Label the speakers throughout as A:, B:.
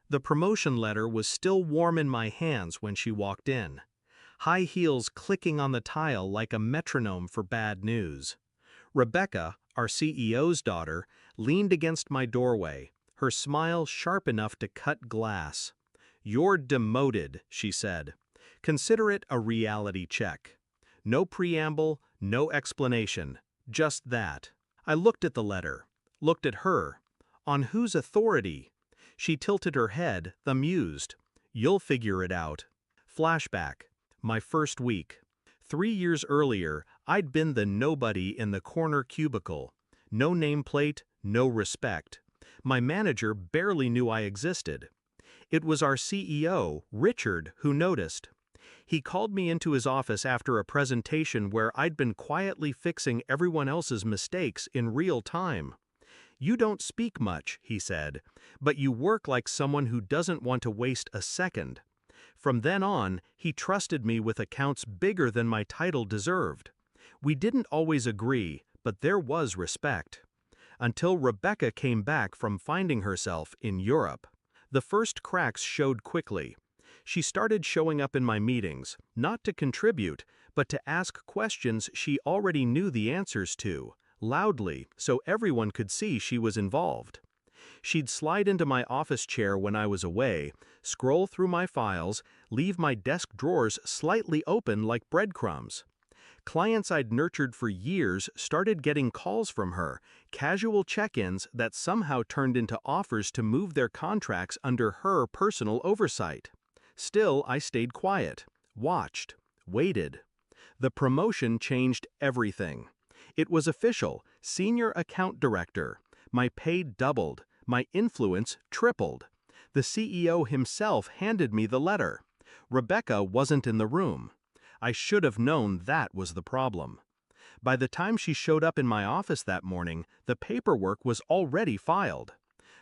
A: The promotion letter was still warm in my hands when she walked in, high heels clicking on the tile like a metronome for bad news. Rebecca, our CEO's daughter, leaned against my doorway, her smile sharp enough to cut glass. "You're demoted," she said. "Consider it a reality check." No preamble, no explanation, just that. I looked at the letter, looked at her. On whose authority? She tilted her head, amused. "You'll figure it out." Flashback. My first week. 3 years earlier, I'd been the nobody in the corner cubicle. No nameplate, no respect. My manager barely knew I existed. It was our CEO, Richard, who noticed. He called me into his office after a presentation where I'd been quietly fixing everyone else's mistakes in real time. "You don't speak much," he said, "but you work like someone who doesn't want to waste a second." From then on, he trusted me with accounts bigger than my title deserved. We didn't always agree, but there was respect. Until Rebecca came back from finding herself in Europe. The first cracks showed quickly. She started showing up in my meetings, not to contribute, but to ask questions she already knew the answers to, loudly, so everyone could see she was involved. She'd slide into my office chair when I was away, scroll through my files, leave my desk drawers slightly open like breadcrumbs. Clients I'd nurtured for years started getting calls from her, casual check-ins that somehow turned into offers to move their contracts under her personal oversight. Still, I stayed quiet, watched, waited. The promotion changed everything. It was official, senior account director. My pay doubled, my influence tripled. The CEO himself handed me the letter. Rebecca wasn't in the room. I should have known that was the problem. By the time she showed up in my office that morning, the paperwork was already filed.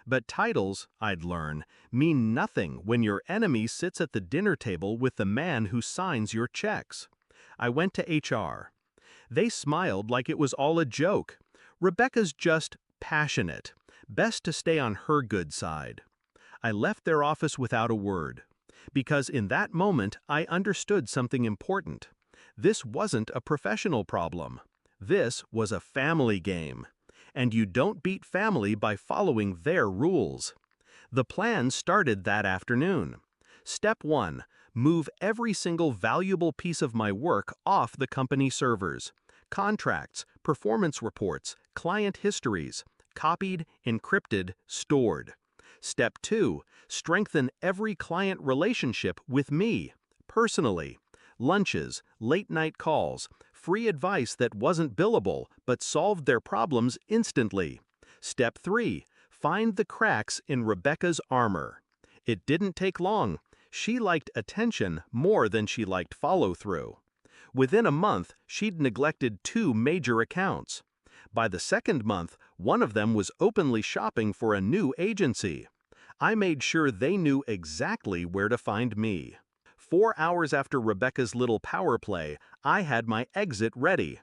A: But titles, I'd learn, mean nothing when your enemy sits at the dinner table with the man who signs your checks. I went to HR. They smiled like it was all a joke. "Rebecca's just passionate. Best to stay on her good side." I left their office without a word. Because in that moment, I understood something important. This wasn't a professional problem. This was a family game. And you don't beat family by following their rules. The plan started that afternoon. Step 1. Move every single valuable piece of my work off the company servers. Contracts, performance reports, client histories. Copied, encrypted, stored. Step 2. Strengthen every client relationship with me, personally. Lunches, late-night calls, free advice that wasn't billable but solved their problems instantly. Step 3. Find the cracks in Rebecca's armor. It didn't take long. She liked attention more than she liked follow-through. Within a month, she'd neglected 2 major accounts. By the second month, one of them was openly shopping for a new agency. I made sure they knew exactly where to find me. 4 hours after Rebecca's little power play, I had my exit ready.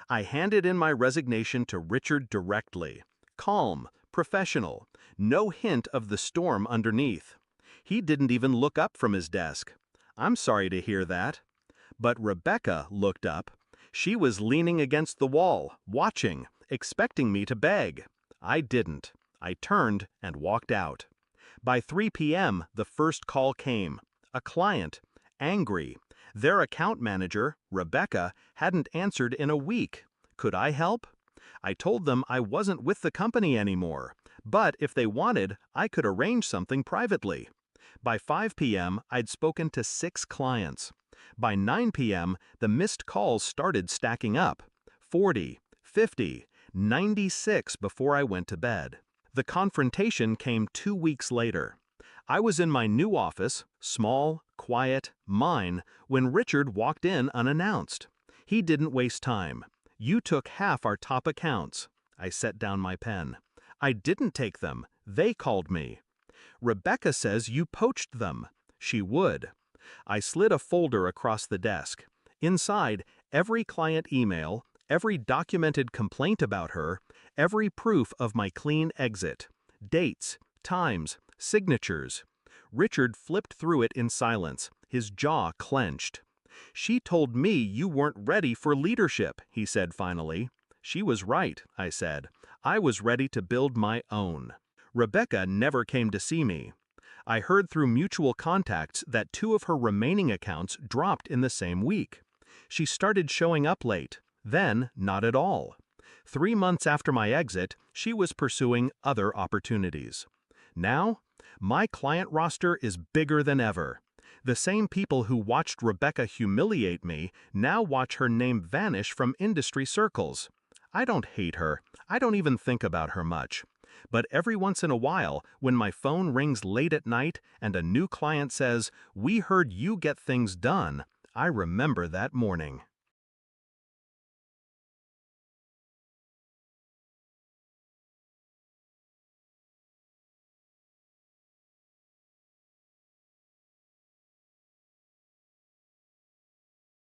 A: I handed in my resignation to Richard directly. Calm, professional, no hint of the storm underneath. He didn't even look up from his desk. "I'm sorry to hear that." But Rebecca looked up. She was leaning against the wall, watching, expecting me to beg. I didn't. I turned and walked out. By 3 p.m., the first call came. A client, angry. Their account manager, Rebecca, hadn't answered in a week. Could I help? I told them I wasn't with the company anymore, but if they wanted, I could arrange something privately. By 5 p.m., I'd spoken to 6 clients. By 9 p.m., the missed calls started stacking up. 40, 50, 96 before I went to bed. The confrontation came 2 weeks later. I was in my new office, small, quiet, mine, when Richard walked in unannounced. He didn't waste time. "You took half our top accounts." I set down my pen. "I didn't take them. They called me." "Rebecca says you poached them." She would. I slid a folder across the desk. Inside, every client email, every documented complaint about her, every proof of my clean exit. Dates, times, signatures. Richard flipped through it in silence, his jaw clenched. "She told me you weren't ready for leadership," he said finally. "She was right," I said. "I was ready to build my own." Rebecca never came to see me. I heard through mutual contacts that 2 of her remaining accounts dropped in the same week. She started showing up late, then not at all. 3 months after my exit, she was pursuing other opportunities. Now, my client roster is bigger than ever. The same people who watched Rebecca humiliate me now watch her name vanish from industry circles. I don't hate her. I don't even think about her much. But every once in a while, when my phone rings late at night and a new client says, "We heard you get things done," I remember that morning.